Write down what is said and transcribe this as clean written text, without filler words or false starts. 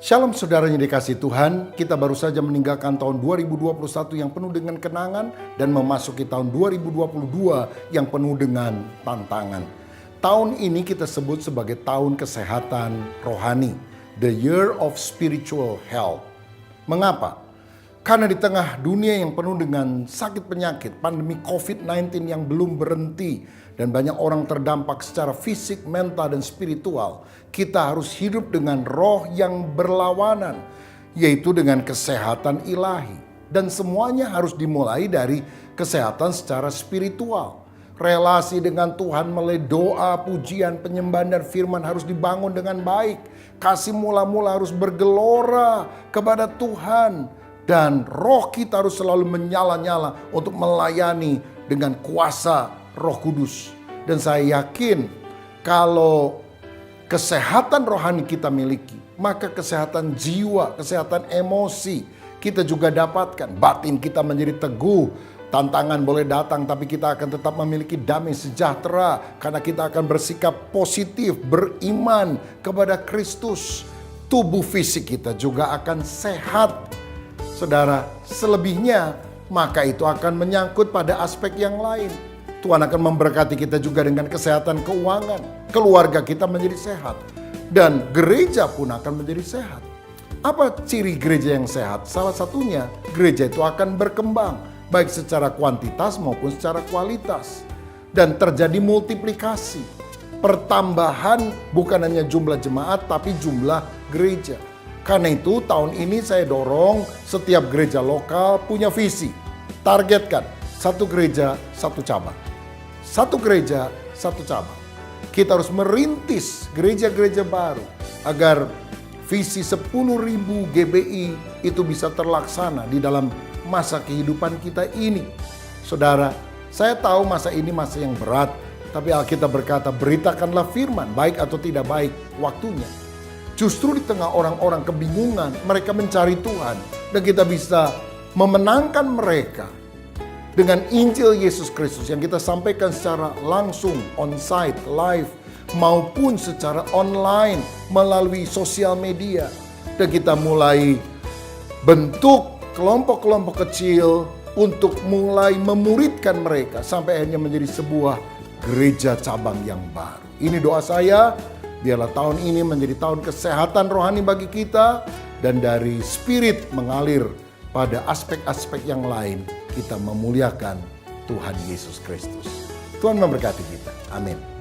Shalom saudara yang dikasihi Tuhan, kita baru saja meninggalkan tahun 2021 yang penuh dengan kenangan dan memasuki tahun 2022 yang penuh dengan tantangan. Tahun ini kita sebut sebagai tahun kesehatan rohani, the year of spiritual health. Mengapa? Karena di tengah dunia yang penuh dengan sakit penyakit, pandemi COVID-19 yang belum berhenti, dan banyak orang terdampak secara fisik, mental, dan spiritual, kita harus hidup dengan roh yang berlawanan, yaitu dengan kesehatan ilahi. Dan semuanya harus dimulai dari kesehatan secara spiritual. Relasi dengan Tuhan melalui doa, pujian, penyembahan, dan firman harus dibangun dengan baik. Kasih mula-mula harus bergelora kepada Tuhan. Dan roh kita harus selalu menyala-nyala untuk melayani dengan kuasa Roh Kudus. Dan saya yakin kalau kesehatan rohani kita miliki, maka kesehatan jiwa, kesehatan emosi kita juga dapatkan. Batin kita menjadi teguh. Tantangan boleh datang, tapi kita akan tetap memiliki damai sejahtera. Karena kita akan bersikap positif, beriman kepada Kristus. Tubuh fisik kita juga akan sehat. Saudara, selebihnya maka itu akan menyangkut pada aspek yang lain. Tuhan akan memberkati kita juga dengan kesehatan keuangan. Keluarga kita menjadi sehat. Dan gereja pun akan menjadi sehat. Apa ciri gereja yang sehat? Salah satunya, gereja itu akan berkembang. Baik secara kuantitas maupun secara kualitas. Dan terjadi multiplikasi. Pertambahan bukan hanya jumlah jemaat, tapi jumlah gereja. Karena itu tahun ini saya dorong setiap gereja lokal punya visi. Targetkan satu gereja, satu cabang. Satu gereja, satu cabang. Kita harus merintis gereja-gereja baru agar visi 10.000 GBI itu bisa terlaksana di dalam masa kehidupan kita ini. Saudara, saya tahu masa ini masa yang berat, tapi Alkitab berkata beritakanlah firman, baik atau tidak baik waktunya. Justru di tengah orang-orang kebingungan, mereka mencari Tuhan. Dan kita bisa memenangkan mereka dengan Injil Yesus Kristus yang kita sampaikan secara langsung, on-site, live, maupun secara online melalui sosial media. Dan kita mulai bentuk kelompok-kelompok kecil untuk mulai memuridkan mereka sampai akhirnya menjadi sebuah gereja cabang yang baru. Ini doa saya. Biarlah tahun ini menjadi tahun kesehatan rohani bagi kita. Dan dari spirit mengalir pada aspek-aspek yang lain. Kita memuliakan Tuhan Yesus Kristus. Tuhan memberkati kita. Amin.